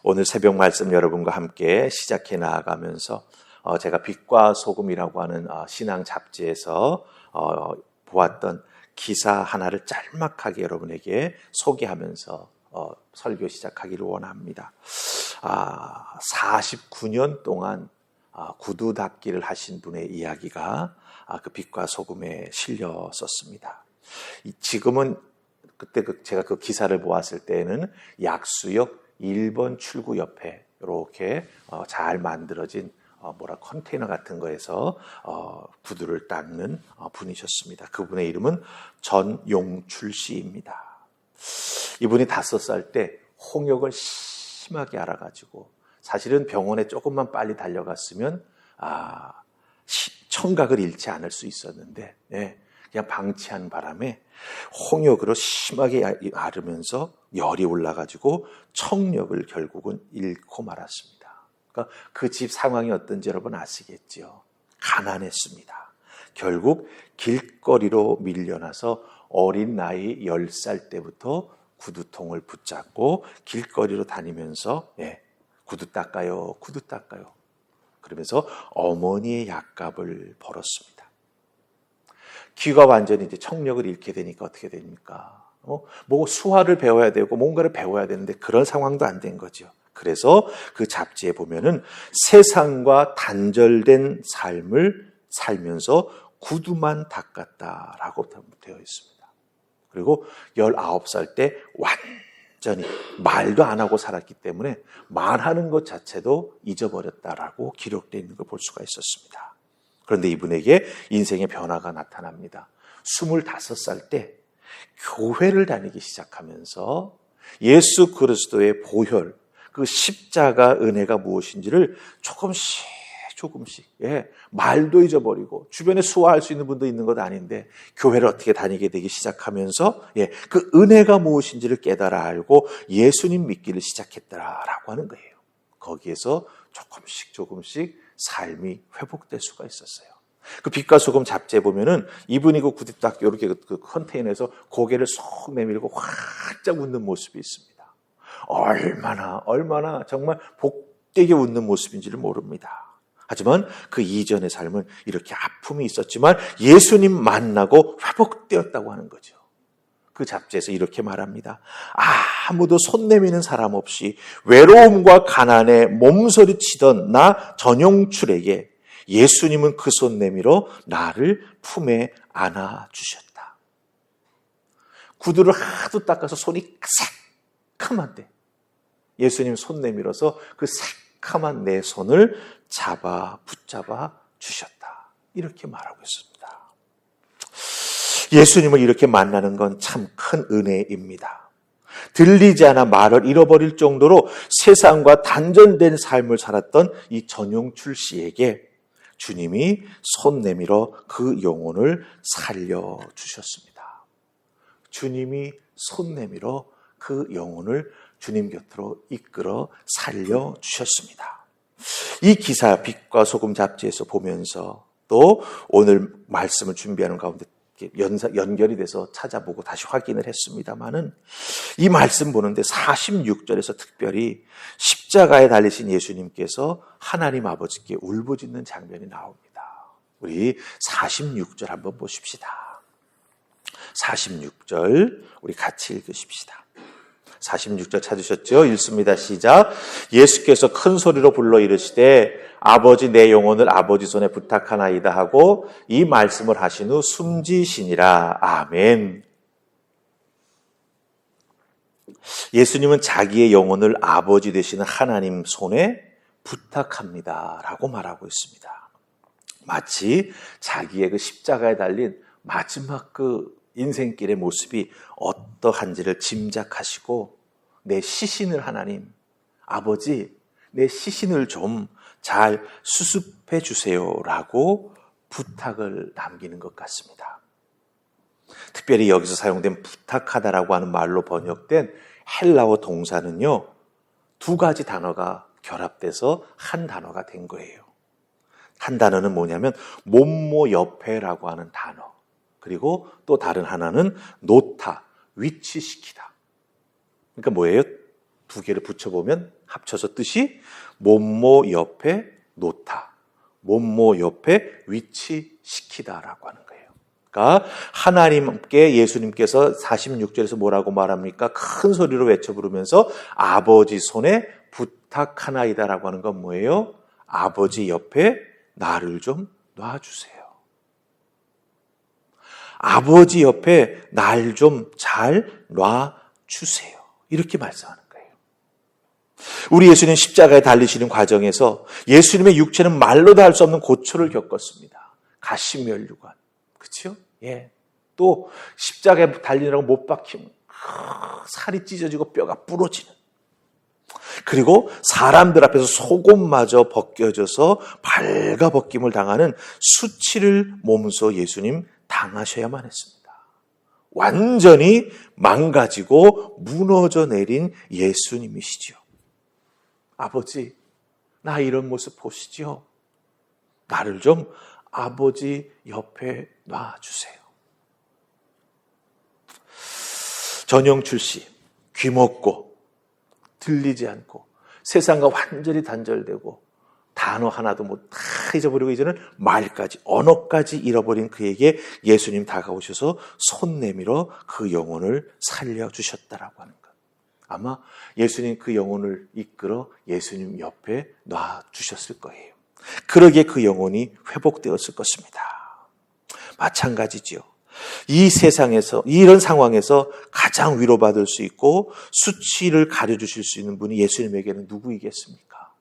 오늘 새벽 말씀 여러분과 함께 시작해 나아가면서 제가 빛과 소금이라고 하는 신앙 잡지에서 보았던 기사 하나를 짤막하게 여러분에게 소개하면서 설교 시작하기를 원합니다. 49년 동안 구두 닦기를 하신 분의 이야기가 그 빛과 소금에 실렸었습니다. 지금은 그때 제가 그 기사를 보았을 때는 약수역 1번 출구 옆에 이렇게 잘 만들어진 컨테이너 같은 거에서 구두를 닦는 분이셨습니다. 그분의 이름은 전용출 씨입니다. 이분이 5살 때 홍역을 심하게 앓아가지고 사실은 병원에 조금만 빨리 달려갔으면 청각을 잃지 않을 수 있었는데 그냥 방치한 바람에 홍역으로 심하게 앓으면서 열이 올라가지고 청력을 결국은 잃고 말았습니다. 그러니까 그 집 상황이 어떤지 여러분 아시겠죠? 가난했습니다. 결국 길거리로 밀려나서 어린 나이 10살 때부터 구두통을 붙잡고 길거리로 다니면서 구두 닦아요, 구두 닦아요. 그러면서 어머니의 약값을 벌었습니다. 귀가 완전히 이제 청력을 잃게 되니까 어떻게 됩니까? 수화를 배워야 되고 뭔가를 배워야 되는데 그런 상황도 안 된 거죠. 그래서 그 잡지에 보면은 세상과 단절된 삶을 살면서 구두만 닦았다라고 되어 있습니다. 그리고 19살 때 완전히 말도 안 하고 살았기 때문에 말하는 것 자체도 잊어버렸다라고 기록되어 있는 걸 볼 수가 있었습니다. 그런데 이분에게 인생의 변화가 나타납니다. 25살 때 교회를 다니기 시작하면서 예수 그리스도의 보혈, 그 십자가 은혜가 무엇인지를 조금씩 말도 잊어버리고 주변에 수화할 수 있는 분도 있는 것 아닌데 교회를 어떻게 다니게 되기 시작하면서 그 은혜가 무엇인지를 깨달아 알고 예수님 믿기를 시작했더라라고 하는 거예요. 거기에서 조금씩 삶이 회복될 수가 있었어요. 그 빛과 소금 잡지에 보면은 이분이 그 구두 닦기 이렇게 그 컨테이너에서 고개를 쏙 내밀고 활짝 웃는 모습이 있습니다. 얼마나 정말 복되게 웃는 모습인지를 모릅니다. 하지만 그 이전의 삶은 이렇게 아픔이 있었지만 예수님 만나고 회복되었다고 하는 거죠. 그 잡지에서 이렇게 말합니다. 아무도 손 내미는 사람 없이 외로움과 가난에 몸서리치던 나 전용출에게 예수님은 그 손 내밀어 나를 품에 안아주셨다. 구두를 하도 닦아서 손이 새카만데 예수님 손 내밀어서 그 새카만 내 손을 붙잡아 주셨다. 이렇게 말하고 있습니다. 예수님을 이렇게 만나는 건 참 큰 은혜입니다. 들리지 않아 말을 잃어버릴 정도로 세상과 단절된 삶을 살았던 이 전용출 씨에게 주님이 손 내밀어 그 영혼을 살려주셨습니다. 주님이 손 내밀어 그 영혼을 주님 곁으로 이끌어 살려주셨습니다. 이 기사 빛과 소금 잡지에서 보면서 또 오늘 말씀을 준비하는 가운데 연결이 돼서 찾아보고 다시 확인을 했습니다마는 이 말씀 보는데 46절에서 특별히 십자가에 달리신 예수님께서 하나님 아버지께 울부짖는 장면이 나옵니다. 우리 46절 한번 보십시다. 46절 우리 같이 읽으십시다. 46절 찾으셨죠? 읽습니다. 시작. 예수께서 큰 소리로 불러 이르시되 아버지 내 영혼을 아버지 손에 부탁하나이다 하고 이 말씀을 하신 후 숨지시니라. 아멘. 예수님은 자기의 영혼을 아버지 되시는 하나님 손에 부탁합니다 라고 말하고 있습니다. 마치 자기의 그 십자가에 달린 마지막 그 인생길의 모습이 어떠한지를 짐작하시고 내 시신을 하나님, 아버지 내 시신을 좀 잘 수습해 주세요라고 부탁을 남기는 것 같습니다. 특별히 여기서 사용된 부탁하다라고 하는 말로 번역된 헬라어 동사는요, 2가지 단어가 결합돼서 한 단어가 된 거예요. 한 단어는 뭐냐면 몸모 옆에라고 하는 단어, 그리고 또 다른 하나는 놓다, 위치시키다. 그러니까 뭐예요? 두 개를 붙여보면 합쳐서 뜻이 몸모 옆에 놓다, 몸모 옆에 위치시키다라고 하는 거예요. 그러니까 하나님께 예수님께서 46절에서 뭐라고 말합니까? 큰 소리로 외쳐 부르면서 아버지 손에 부탁하나이다라고 하는 건 뭐예요? 아버지 옆에 나를 좀 놔주세요. 아버지 옆에 날 좀 잘 놔주세요. 이렇게 말씀하는 거예요. 우리 예수님 십자가에 달리시는 과정에서 예수님의 육체는 말로도 할 수 없는 고초를 겪었습니다. 가시면류관. 그렇죠? 예. 또 십자가에 달리느라고 못 박히면 살이 찢어지고 뼈가 부러지는. 그리고 사람들 앞에서 속옷마저 벗겨져서 발가벗김을 당하는 수치를 몸소 예수님 당하셔야만 했습니다. 완전히 망가지고 무너져 내린 예수님이시죠. 아버지, 나 이런 모습 보시죠? 나를 좀 아버지 옆에 놔주세요. 전영출 씨, 귀먹고 들리지 않고 세상과 완전히 단절되고 단어 하나도 다 잊어버리고 이제는 말까지, 언어까지 잃어버린 그에게 예수님 다가오셔서 손 내밀어 그 영혼을 살려주셨다라고 하는 것. 아마 예수님 그 영혼을 이끌어 예수님 옆에 놔주셨을 거예요. 그러기에 그 영혼이 회복되었을 것입니다. 마찬가지죠. 이 세상에서, 이런 상황에서 가장 위로받을 수 있고 수치를 가려주실 수 있는 분이 예수님에게는 누구이겠습니까?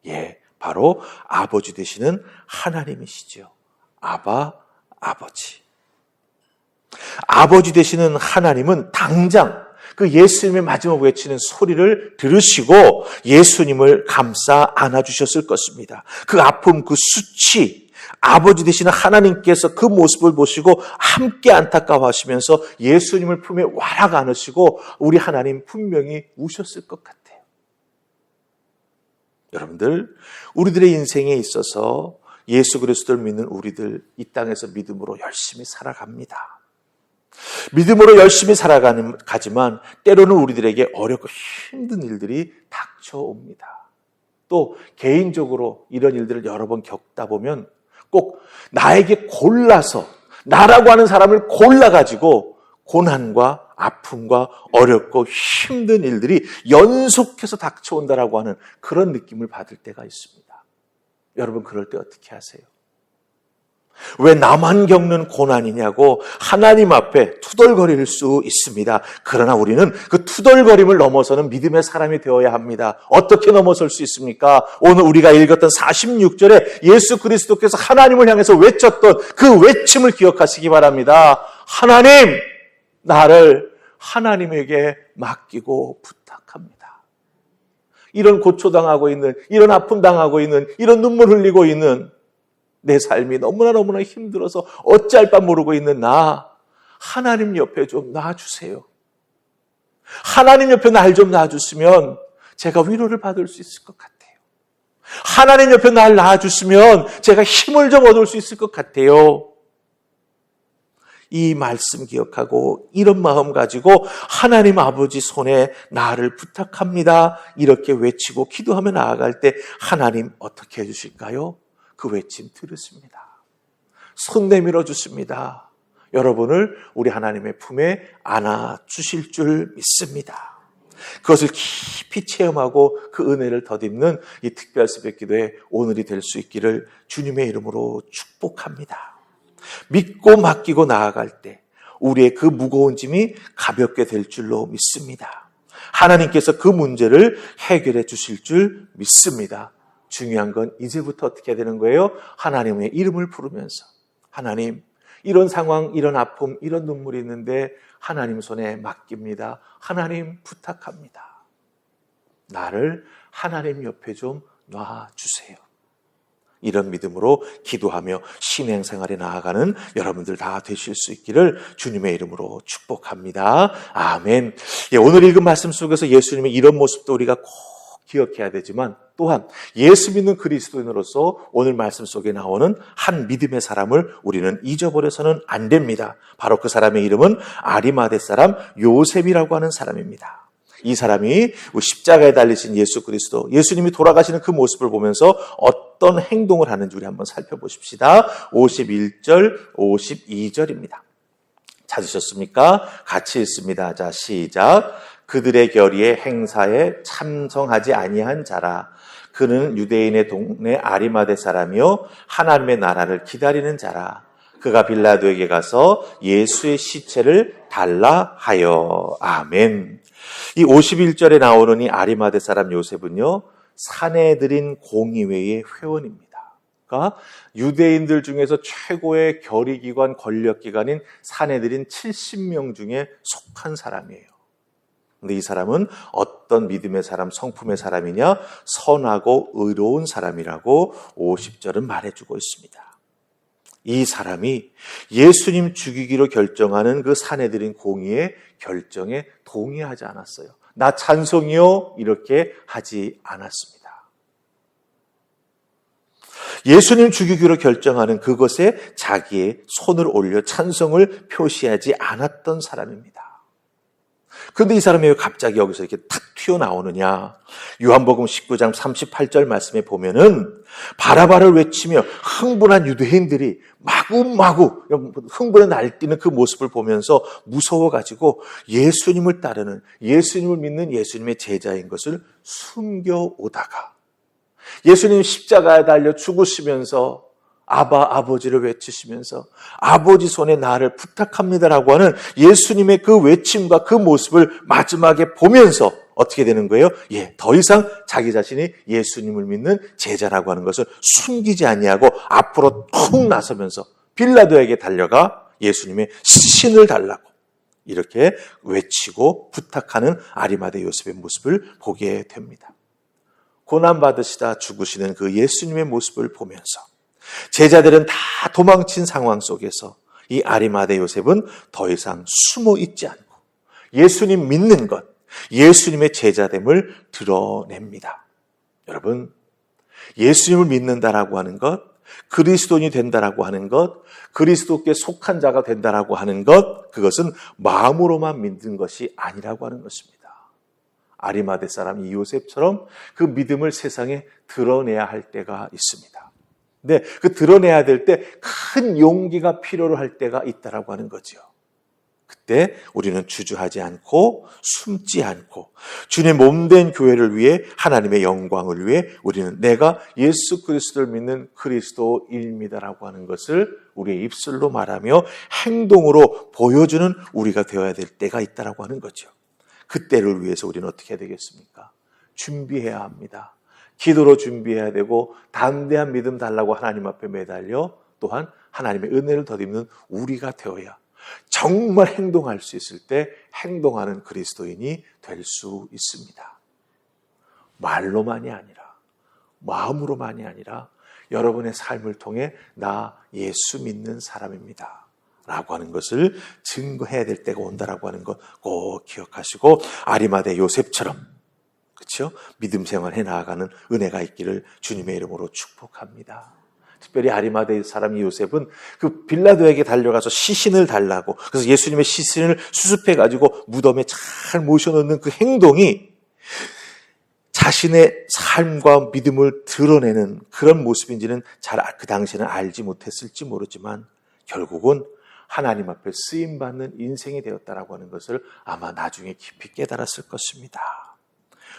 예, 바로 아버지 되시는 하나님이시죠. 아버지. 아버지 되시는 하나님은 당장 그 예수님의 마지막 외치는 소리를 들으시고 예수님을 감싸 안아주셨을 것입니다. 그 아픔, 그 수치, 아버지 되시는 하나님께서 그 모습을 보시고 함께 안타까워하시면서 예수님을 품에 와락 안으시고 우리 하나님 분명히 우셨을 것 같아요. 여러분들, 우리들의 인생에 있어서 예수 그리스도를 믿는 우리들 이 땅에서 믿음으로 열심히 살아갑니다. 믿음으로 열심히 살아가지만 때로는 우리들에게 어렵고 힘든 일들이 닥쳐옵니다. 또 개인적으로 이런 일들을 여러 번 겪다 보면 꼭 나에게 골라서 나라고 하는 사람을 골라가지고 고난과 아픔과 어렵고 힘든 일들이 연속해서 닥쳐온다라고 하는 그런 느낌을 받을 때가 있습니다. 여러분 그럴 때 어떻게 하세요? 왜 나만 겪는 고난이냐고 하나님 앞에 투덜거릴 수 있습니다. 그러나 우리는 그 투덜거림을 넘어서는 믿음의 사람이 되어야 합니다. 어떻게 넘어설 수 있습니까? 오늘 우리가 읽었던 46절에 예수 그리스도께서 하나님을 향해서 외쳤던 그 외침을 기억하시기 바랍니다. 하나님, 나를 하나님에게 맡기고 부탁합니다. 이런 고초당하고 있는, 이런 아픔 당하고 있는, 이런 눈물 흘리고 있는 내 삶이 너무나 힘들어서 어찌할 바 모르고 있는 나, 하나님 옆에 좀 놔주세요. 하나님 옆에 날 좀 놔주시면 제가 위로를 받을 수 있을 것 같아요. 하나님 옆에 날 놔주시면 제가 힘을 좀 얻을 수 있을 것 같아요. 이 말씀 기억하고 이런 마음 가지고 하나님 아버지 손에 나를 부탁합니다. 이렇게 외치고 기도하며 나아갈 때 하나님 어떻게 해주실까요? 그 외침 들으십니다. 손 내밀어 주십니다. 여러분을 우리 하나님의 품에 안아주실 줄 믿습니다. 그것을 깊이 체험하고 그 은혜를 덧입는 이 특별 새벽기도의 오늘이 될 수 있기를 주님의 이름으로 축복합니다. 믿고 맡기고 나아갈 때 우리의 그 무거운 짐이 가볍게 될 줄로 믿습니다. 하나님께서 그 문제를 해결해 주실 줄 믿습니다. 중요한 건 이제부터 어떻게 해야 되는 거예요? 하나님의 이름을 부르면서 하나님, 이런 상황, 이런 아픔, 이런 눈물이 있는데 하나님 손에 맡깁니다. 하나님 부탁합니다. 나를 하나님 옆에 좀 놔주세요. 이런 믿음으로 기도하며 신앙생활에 나아가는 여러분들 다 되실 수 있기를 주님의 이름으로 축복합니다. 아멘. 오늘 읽은 말씀 속에서 예수님의 이런 모습도 우리가 꼭 기억해야 되지만 또한 예수 믿는 그리스도인으로서 오늘 말씀 속에 나오는 한 믿음의 사람을 우리는 잊어버려서는 안 됩니다. 바로 그 사람의 이름은 아리마대 사람 요셉이라고 하는 사람입니다. 이 사람이 십자가에 달리신 예수 그리스도, 예수님이 돌아가시는 그 모습을 보면서 어떤 행동을 하는지 우리 한번 살펴보십시다. 51절, 52절입니다. 찾으셨습니까? 같이 읽습니다. 자, 시작. 그들의 결의의 행사에 참석하지 아니한 자라. 그는 유대인의 동네 아리마대 사람이요 하나님의 나라를 기다리는 자라. 그가 빌라도에게 가서 예수의 시체를 달라 하여. 아멘. 이 51절에 나오는 이 아리마대 사람 요셉은요, 사내들인 공의회의 회원입니다. 그러니까 유대인들 중에서 최고의 결의기관, 권력기관인 사내들인 70명 중에 속한 사람이에요. 근데 이 사람은 어떤 믿음의 사람, 성품의 사람이냐? 선하고 의로운 사람이라고 50절은 말해주고 있습니다. 이 사람이 예수님 죽이기로 결정하는 그 사내들인 공의의 결정에 동의하지 않았어요. 나 찬송이요? 이렇게 하지 않았습니다. 예수님 죽이기로 결정하는 그것에 자기의 손을 올려 찬송을 표시하지 않았던 사람입니다. 그런데 이 사람이 왜 갑자기 여기서 이렇게 탁 튀어나오느냐? 요한복음 19장 38절 말씀에 보면은 바라바를 외치며 흥분한 유대인들이 마구마구 흥분에 날뛰는 그 모습을 보면서 무서워가지고 예수님을 따르는, 예수님을 믿는 예수님의 제자인 것을 숨겨오다가 예수님 십자가에 달려 죽으시면서 아버지를 외치시면서 아버지 손에 나를 부탁합니다라고 하는 예수님의 그 외침과 그 모습을 마지막에 보면서 어떻게 되는 거예요? 더 이상 자기 자신이 예수님을 믿는 제자라고 하는 것을 숨기지 아니하고 앞으로 툭 나서면서 빌라도에게 달려가 예수님의 신을 달라고 이렇게 외치고 부탁하는 아리마대 요셉의 모습을 보게 됩니다. 고난받으시다 죽으시는 그 예수님의 모습을 보면서 제자들은 다 도망친 상황 속에서 이 아리마대 요셉은 더 이상 숨어 있지 않고 예수님 믿는 것, 예수님의 제자됨을 드러냅니다. 여러분, 예수님을 믿는다라고 하는 것, 그리스도인이 된다라고 하는 것, 그리스도께 속한 자가 된다라고 하는 것, 그것은 마음으로만 믿는 것이 아니라고 하는 것입니다. 아리마대 사람 이 요셉처럼 그 믿음을 세상에 드러내야 할 때가 있습니다. 근데 그 드러내야 될 때 큰 용기가 필요로 할 때가 있다라고 하는 거죠. 그때 우리는 주저하지 않고 숨지 않고 주님의 몸된 교회를 위해 하나님의 영광을 위해 우리는 내가 예수 그리스도를 믿는 그리스도인입니다라고 하는 것을 우리의 입술로 말하며 행동으로 보여주는 우리가 되어야 될 때가 있다라고 하는 거죠. 그때를 위해서 우리는 어떻게 해야 되겠습니까? 준비해야 합니다. 기도로 준비해야 되고 담대한 믿음 달라고 하나님 앞에 매달려 또한 하나님의 은혜를 덧입는 우리가 되어야 정말 행동할 수 있을 때 행동하는 그리스도인이 될 수 있습니다. 말로만이 아니라 마음으로만이 아니라 여러분의 삶을 통해 나 예수 믿는 사람입니다 라고 하는 것을 증거해야 될 때가 온다라고 하는 것 꼭 기억하시고 아리마대 요셉처럼 그렇죠? 믿음 생활해 나아가는 은혜가 있기를 주님의 이름으로 축복합니다. 특별히 아리마대 사람 요셉은 그 빌라도에게 달려가서 시신을 달라고 그래서 예수님의 시신을 수습해가지고 무덤에 잘 모셔놓는 그 행동이 자신의 삶과 믿음을 드러내는 그런 모습인지는 잘 그 당시에는 알지 못했을지 모르지만 결국은 하나님 앞에 쓰임받는 인생이 되었다라고 하는 것을 아마 나중에 깊이 깨달았을 것입니다.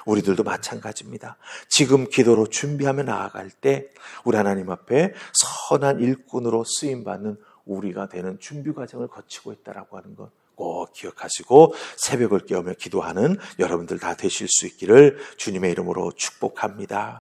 우리들도 마찬가지입니다. 지금 기도로 준비하며 나아갈 때 우리 하나님 앞에 선한 일꾼으로 쓰임받는 우리가 되는 준비 과정을 거치고 있다라고 하는 것 꼭 기억하시고 새벽을 깨우며 기도하는 여러분들 다 되실 수 있기를 주님의 이름으로 축복합니다.